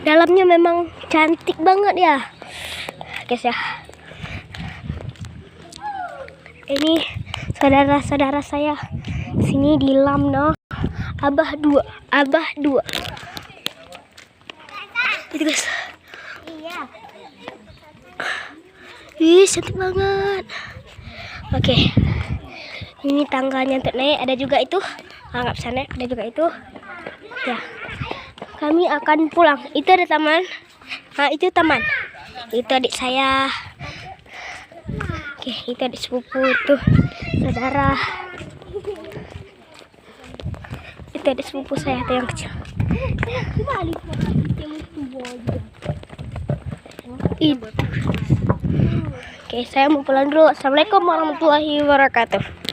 Dalamnya memang cantik banget ya, guys ya. Ini saudara-saudara saya sini di Lamno Abah 2. Itu guys. Iya. Ih, cantik banget. Oke. Ini tangganya untuk naik, ada juga itu. Nggak bisa naik, ada juga itu. Ya. Kami akan pulang. Itu ada taman. Nah, itu taman. Itu adik saya. Oke, itu adik sepupu tuh, saudara. Itu adik sepupu saya tuh yang kecil. Itu. Oke, saya mau pulang dulu. Assalamualaikum warahmatullahi wabarakatuh.